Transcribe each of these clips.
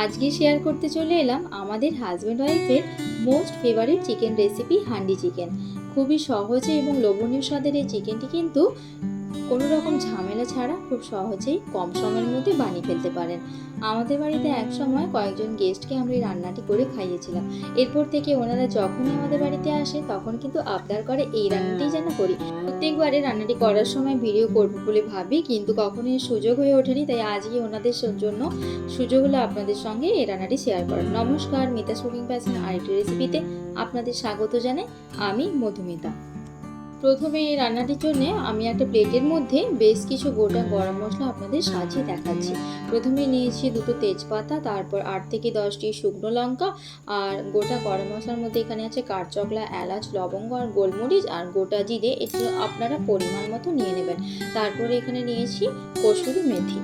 আজকে শেয়ার করতে চলে এলাম আমাদের হাজব্যান্ড ওয়াইফের most favourite chicken recipe handi chicken. খুবই সহজে এবং লোভনীয় স্বাদের এই চিকেনটি কিন্তু কোনো রকম ঝামেলা ছাড়া খুব সহজেই কম সময়ের মধ্যে বানিয়ে ফেলতে পারেন। আমাদের বাড়িতে এক সময় কয়েকজন গেস্টকে আমরা এই রান্নাটি করে খাইয়েছিলাম। এরপর থেকে ওনারা যখনই আমাদের বাড়িতে আসে তখন কিন্তু আবদার করে এই রান্নাটি যেন করি। প্রত্যেকবারে রান্নাটি করার সময় ভিডিও করবো বলে ভাবি, কিন্তু কখনোই সুযোগ হয়ে ওঠেনি। তাই আজকে ওনাদের জন্য সুযোগ হলো আপনাদের সঙ্গে এই রান্নাটি শেয়ার করার। নমস্কার, মিতাস কুকিং প্যাশন আরেকটি রেসিপিতে আপনাদের স্বাগত জানাই। আমি মধুমিতা। প্রথমে এই রান্নাটির জন্য আমি একটা প্লেটের মধ্যে বেশ কিছু গোটা গরম মশলা আপনাদের সাজিয়ে দেখাচ্ছি। প্রথমে নিয়েছি দুটো তেজপাতা, তারপর 8 থেকে 10টি শুকনো লঙ্কা, আর গোটা গরম মশলার মধ্যে এখানে আছে কাঠচকলা, এলাচ, লবঙ্গ আর গোলমরিচ আর গোটা জিরে। এটা আপনারা পরিমাণ মতো নিয়ে নেবেন। তারপরে এখানে নিয়েছি কসুরি মেথি।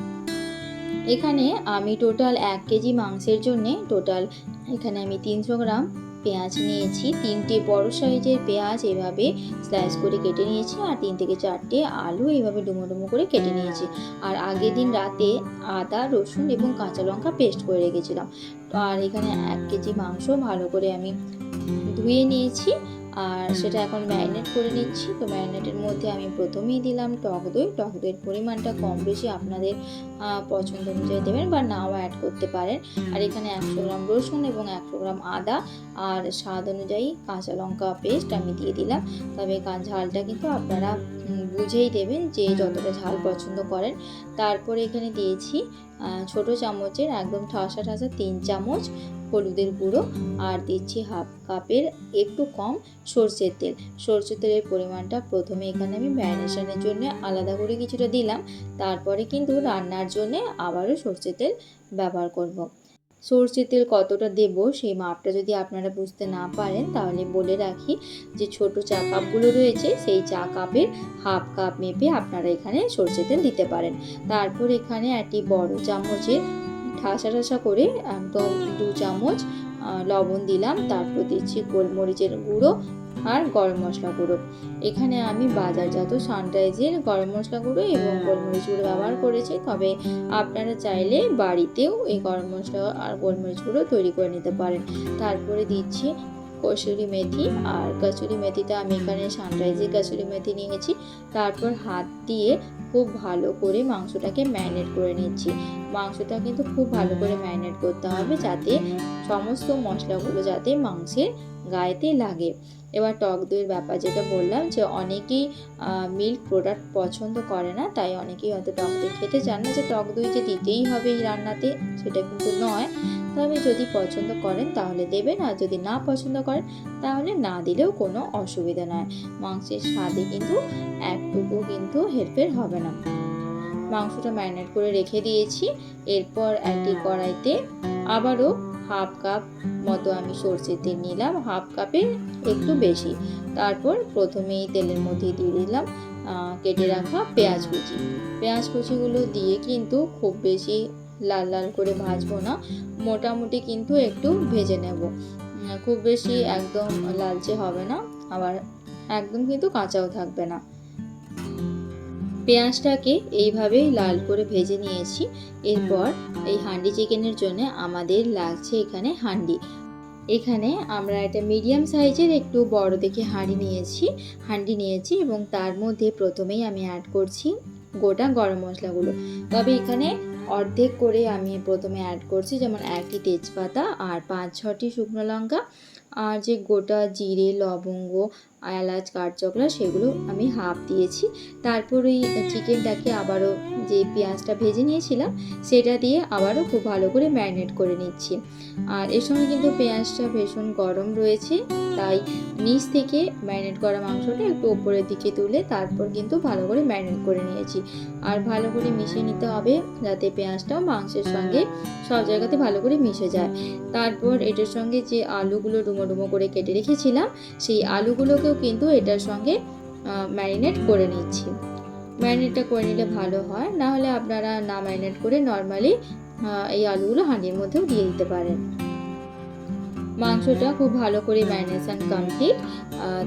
এখানে আমি টোটাল 1 কেজি মাংসের জন্য এখানে আমি 300 গ্রাম পেঁয়াজ নিয়েছি। 3টে বড় সাইজের পেঁয়াজ এভাবে স্লাইস করে কেটে নিয়েছি, আর 3 থেকে 4টে আলু এইভাবে ডুমো ডুমো করে কেটে নিয়েছি। আর আগের দিন রাতে আদা, রসুন এবং কাঁচা লঙ্কা পেস্ট করে রেখেছিলাম। আর এখানে 1 কেজি মাংস ভালো করে আমি ধুয়ে নিয়েছি, আর সেটা এখন ম্যারিনেট করে নিচ্ছি। তো ম্যারিনেটের মধ্যে আমি প্রথমেই দিলাম টক দই। টক দইয়ের পরিমাণটা কম বেশি আপনাদের পছন্দ অনুযায়ী দেবেন বা নাও অ্যাড করতে পারেন। আর এখানে 100 গ্রাম রসুন এবং 100 গ্রাম আদা আর স্বাদ অনুযায়ী কাঁচা লঙ্কা পেস্ট আমি দিয়ে দিলাম। তবে ঝালটা কিন্তু আপনারা বুঝেই দেবেন যে যতটা ঝাল পছন্দ করেন। তারপরে এখানে দিয়েছি ছোট চামচের একদম ঠাসা 3 চামচ হলুদের গুঁড়ো, আর দিচ্ছি হাফ কাপের একটু কম সরষের তেল। সরষের তেলের পরিমাণটা প্রথমে এখানে আমি ম্যারিনেশনের জন্য আলাদা করে কিছুটা দিলাম, তারপরে কিন্তু রান্নার জন্য আবারও সরষের তেল ব্যবহার করব। সরষের তেল কতটা দেব সেই মাপটা যদি আপনারা বুঝতে না পারেন তাহলে বলে রাখি যে ছোট চা কাপগুলো রয়েছে সেই চা কাপের হাফ কাপ মেপে আপনারা এখানে সরষের তেল দিতে পারেন। তারপর এখানে একটি বড় চামচের ঠাসা করে একদম 2 চামচ লবণ দিলাম। তারপর দিচ্ছি গোলমরিচের গুঁড়ো আর গরম মশলা গুঁড়ো। এখানে আমি বাজারজাত সানরাইজের গরম মশলা গুঁড়ো এবং গোলমরিচ গুঁড়ো ব্যবহার করেছি, তবে আপনারা চাইলে বাড়িতেও এই গরম মশলা আর গোলমরিচ গুঁড়ো তৈরি করে নিতে পারেন। তারপরে দিচ্ছি কসুরি মেথি, আর কসুরি মেথিটা আমি এখানে সানরাইজের কসুরি মেথি নিয়েছি। তারপর হাত দিয়ে খুব ভালো করে মাংসটাকে ম্যারিনেট করে নিচ্ছি। মাংসটা কিন্তু খুব ভালো করে ম্যারিনেট করতে হবে যাতে সমস্ত মশলাগুলো যাতে মাংসের গায়েতে লাগে। এবার টক দইয়ের ব্যাপার যেটা বললাম যে অনেকেই মিল্ক প্রোডাক্ট পছন্দ করে না, তাই অনেকেই হয়তো টক দই খেতে চান না, যে টক দই যে দিতেই হবে এই রান্নাতে সেটা কিন্তু নয়। তবে যদি পছন্দ করেন তাহলে দেবেন, আর যদি না পছন্দ করেন তাহলে না দিলেও কোনো অসুবিধা নয়। মাংসের স্বাদে কিন্তু একটুকু কিন্তু হেরফের হবে না। মাংসটা ম্যারিনেট করে রেখে দিয়েছি। এরপর একটি কড়াইতে আবারও হাফ কাপ মতো আমি সরষের তেল নিলাম, হাফ কাপের একটু বেশি। তারপর প্রথমেই তেলের মধ্যে দিয়ে দিলাম কেটে রাখা পেঁয়াজ কুচিগুলো দিয়ে কিন্তু খুব বেশি লাল লাল করে ভাজবো না, মোটামুটি কিন্তু একটু ভেজে নেব। খুব বেশি একদম লালচে হবে না, আবার একদম কিন্তু কাঁচাও থাকবে না। পেঁয়াজটাকে এইভাবেই লাল করে ভেজে নিয়েছি। এরপর এই হান্ডি চিকেনের জন্য আমাদের লাগছে এখানে হান্ডি। এখানে আমরা একটা মিডিয়াম সাইজের একটু বড় দেখে হান্ডি নিয়েছি এবং তার মধ্যে প্রথমেই আমি অ্যাড করছি গোটা গরম মশলাগুলো। তবে এখানে অর্ধেক করে আমি প্রথমে অ্যাড করছি, যেমন 1টি তেজপাতা আর 5-6টি শুকনো লঙ্কা, আর যে গোটা জিরে, লবঙ্গ, এলাচ, কাঠচকলা সেগুলো আমি হাফ দিয়েছি। তারপর ওই চিকেনটাকে আবারও যে পেঁয়াজটা ভেজে নিয়েছিলাম সেটা দিয়ে আবারও খুব ভালো করে ম্যারিনেট করে নিচ্ছি। আর এর সময় কিন্তু পেঁয়াজটা ভীষণ গরম রয়েছে, তাই নিচ থেকে ম্যারিনেট করা মাংসটা একটু ওপরের দিকে তুলে তারপর কিন্তু ভালো করে ম্যারিনেট করে নিয়েছি। আর ভালো করে মিশিয়ে নিতে হবে যাতে পেঁয়াজটাও মাংসের সঙ্গে সব জায়গাতে ভালো করে মিশে যায়। তারপর এটার সঙ্গে যে আলুগুলো ডুমো ডুমো করে কেটে রেখেছিলাম সেই আলুগুলোকেও কিন্তু এটার সঙ্গে ম্যারিনেট করে নিচ্ছি। ম্যারিনেটটা করে নিলে ভালো হয়, না হলে আপনারা না ম্যারিনেট করে নর্মালি এই আলুগুলো হাঁড়ির মধ্যেও দিয়ে দিতে পারেন। মাংসটা খুব ভালো করে ম্যারিনেশন কমপ্লিট।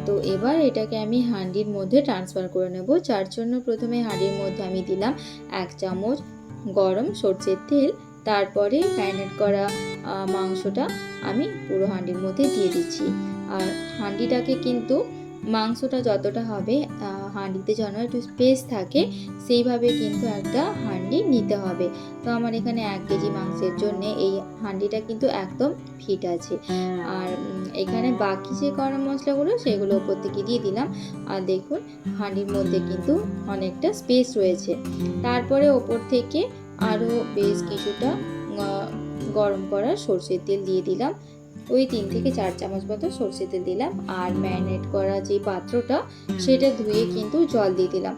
তো এবার এটাকে আমি হাঁড়ির মধ্যে ট্রান্সফার করে নেব। যার জন্য প্রথমে হাঁড়ির মধ্যে আমি দিলাম 1 চামচ গরম সরষের তেল, তারপরে ম্যারিনেট করা মাংসটা আমি পুরো হাঁডির মধ্যে দিয়ে দিচ্ছি। আর হাঁডিটাকে কিন্তু মাংসটা যতটা হবে হাঁডিতে যেন একটু স্পেস থাকে সেইভাবে কিন্তু একটা হাঁডি নিতে হবে। তো আমার এখানে 1 কেজি মাংসের জন্য এই হাঁডিটা কিন্তু একদম ফিট আছে। আর এখানে বাকি যে গরম মশলাগুলো সেগুলো ওপর থেকে দিয়ে দিলাম। আর দেখুন হাঁডির মধ্যে কিন্তু অনেকটা স্পেস রয়েছে। তারপরে ওপর থেকে আরও বেশ কিছুটা গরম করা সরষের তেল দিয়ে দিলাম। ওই 3 থেকে 4 চামচ মতো সরষের তেল দিলাম। আর ম্যারিনেট করা যে পাত্রটা সেটা ধুয়ে কিন্তু জল দিয়ে দিলাম।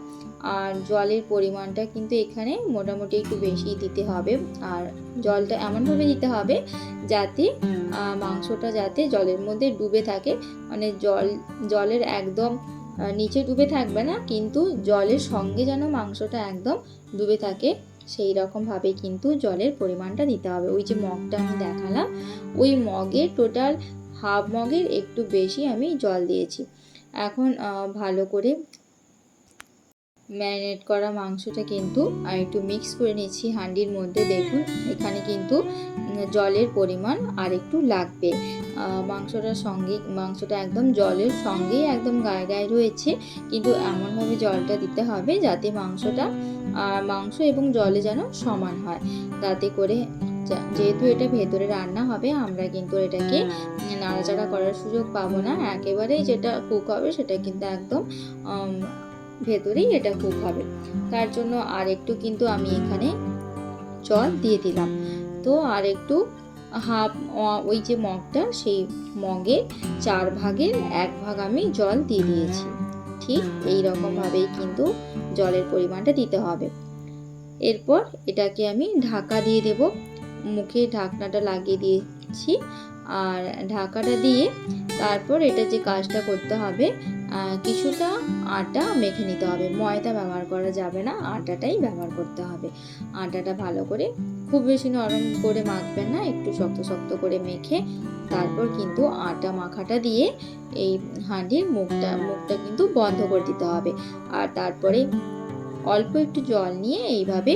আর জলের পরিমাণটা কিন্তু এখানে মোটামুটি একটু বেশি দিতে হবে। আর জলটা এমনভাবে দিতে হবে যাতে মাংসটা যাতে জলের মধ্যে ডুবে থাকে, মানে জলের একদম নিচে ডুবে থাকবে না, কিন্তু জলের সঙ্গে যেন মাংসটা একদম ডুবে থাকে সেই রকমভাবে কিন্তু জলের পরিমাণটা দিতে হবে। ওই যে মগটা আমি দেখালাম ওই মগের টোটাল হাফ মগের একটু বেশি আমি জল দিয়েছি। এখন ভালো করে ম্যারিনেট করা মাংসটা কিন্তু আমি একটু মিক্স করে নিচ্ছি হাঁডির মধ্যে। দেখুন এখানে কিন্তু জলের পরিমাণ আর একটু লাগবে। মাংসটা একদম জলের সঙ্গেই একদম গায়ে গায়ে রয়েছে, কিন্তু এমনভাবে জলটা দিতে হবে যাতে মাংস এবং জলে যেন সমান হয়। তাতে করে যেহেতু এটা ভেতরে রান্না হবে আমরা কিন্তু এটাকে নাড়াচাড়া করার সুযোগ পাবো না। একেবারেই যেটা কুক হবে সেটা কিন্তু একদম ভেতরেই এটা কুক হবে। তার জন্য আর একটু কিন্তু আমি এখানে জল দিয়ে দিলাম। তো আর একটু ওই যে মগটা সেই মগের 4 ভাগের 1 ভাগ আমি জল দিয়ে দিয়েছি। ঠিক এই রকমভাবেই কিন্তু জলের পরিমাণটা দিতে হবে। এরপর এটাকে আমি ঢাকা দিয়ে দেব। মুখে ঢাকনাটা লাগিয়ে দিয়েছি। আর ঢাকাটা দিয়ে তারপর এটা যে কাজটা করতে হবে কিছুটা আটা মেখে নিতে হবে। ময়দা ব্যবহার করা যাবে না, আটাটাই ব্যবহার করতে হবে। আটাটা ভালো করে খুব বেশি নরম করে মাখবেন না, একটু শক্ত শক্ত করে মেখে তারপর কিন্তু আটা মাখাটা দিয়ে এই হাঁডির মুখটা কিন্তু বন্ধ করে দিতে হবে। আর তারপরে অল্প একটু জল নিয়ে এইভাবে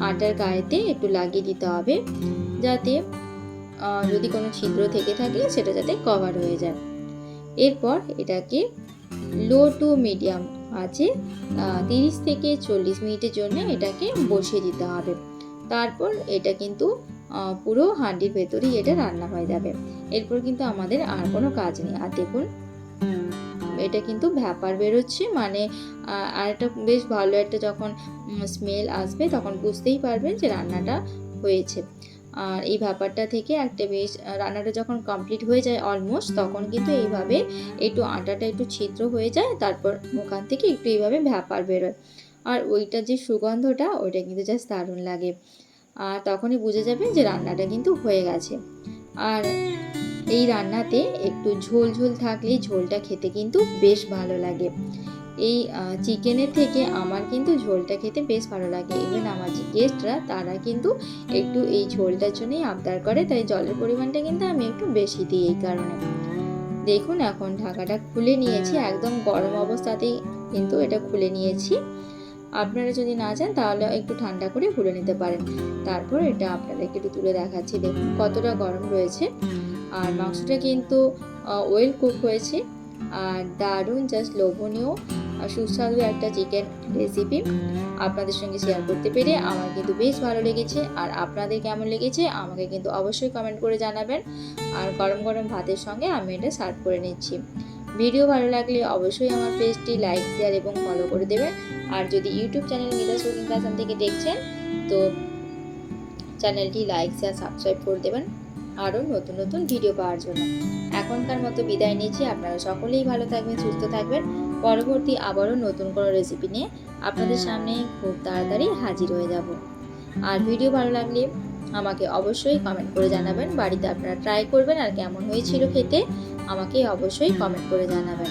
আটার গায়েতে একটু লাগিয়ে দিতে হবে যাতে যদি কোনো ছিদ্র থেকে থাকে সেটা যাতে কভার হয়ে যায়। এরপর এটাকে লো টু মিডিয়াম আঁচে 30 থেকে 40 মিনিটের জন্য এটাকে বসিয়ে দিতে হবে। তারপর এটা কিন্তু পুরো হাঁডির ভেতরেই এটা রান্না হয়ে যাবে। এরপর কিন্তু আমাদের আর কোনো কাজ নেই। আর দেখুন এটা কিন্তু ভ্যাপার বেরোচ্ছে, মানে আর একটা বেশ ভালো একটা যখন স্মেল আসবে তখন বুঝতেই পারবেন যে রান্নাটা হয়েছে। আর এই ভ্যাপারটা থেকে একটা বেশ রান্নাটা যখন কমপ্লিট হয়ে যায় অলমোস্ট, তখন কিন্তু এইভাবে একটু আটাটা একটু ছিদ্র হয়ে যায়, তারপর ওখান থেকে একটু এইভাবে ভ্যাপার বেরোয়। আর ওইটা যে সুগন্ধটা ওইটা কিন্তু জাস্ট দারুণ লাগে। আর তখনই বুঝে যাবেন যে রান্নাটা কিন্তু হয়ে গেছে। আর এই রান্নাতে একটু ঝোল ঝোল থাকলে ঝোলটা খেতে কিন্তু বেশ ভালো লাগে। এই চিকেনের থেকে আমার কিন্তু ঝোলটা খেতে বেশ ভালো লাগে। ইভেন আমার যে গেস্টরা তারা কিন্তু একটু এই ঝোলটার জন্যই আবদার করে, তাই জলের পরিমাণটা কিন্তু আমি একটু বেশি দিই এই কারণে। দেখুন এখন ঢাকাটা খুলে নিয়েছি, একদম গরম অবস্থাতেই কিন্তু এটা খুলে নিয়েছি। আপনারা যদি না চান তাহলে একটু ঠান্ডা করে খুলে নিতে পারেন। তারপর এটা আপনাদেরকে একটু তুলে দেখাচ্ছি, দেখুন কতটা গরম রয়েছে। আর মাংসটা কিন্তু ওয়েল কুক হয়েছে। আর দারুণ জাস্ট লোভনীয় সুস্বাদু একটা চিকেন রেসিপি আপনাদের সঙ্গে শেয়ার করতে পেরে আমার কিন্তু বেশ ভালো লেগেছে। আর আপনাদের কেমন লেগেছে আমাকে কিন্তু অবশ্যই কমেন্ট করে জানাবেন। আর গরম গরম ভাতের সঙ্গে আমি এটা সার্ভ করে নিচ্ছি। ভিডিও ভালো লাগলে অবশ্যই আমার পেজটি লাইক, শেয়ার এবং ফলো করে দেবেন। আর যদি YouTube channel Mita's cooking class থেকে দেখছেন তো চ্যানেলটি লাইক, শেয়ার, সাবস্ক্রাইব করে দেবেন আরও নতুন নতুন ভিডিও পাওয়ার জন্য। এখনকার মতো বিদায় নিচ্ছি। আপনারা সকলেই ভালো থাকবেন, সুস্থ থাকবেন। পরবর্তী আবারও নতুন কোনো রেসিপি নিয়ে আপনাদের সামনে খুব তাড়াতাড়ি হাজির হয়ে যাব। আর ভিডিও ভালো লাগলে আমাকে অবশ্যই কমেন্ট করে জানাবেন। বাড়িতে আপনারা ট্রাই করবেন আর কেমন হয়েছিল খেতে আমাকে অবশ্যই কমেন্ট করে জানাবেন।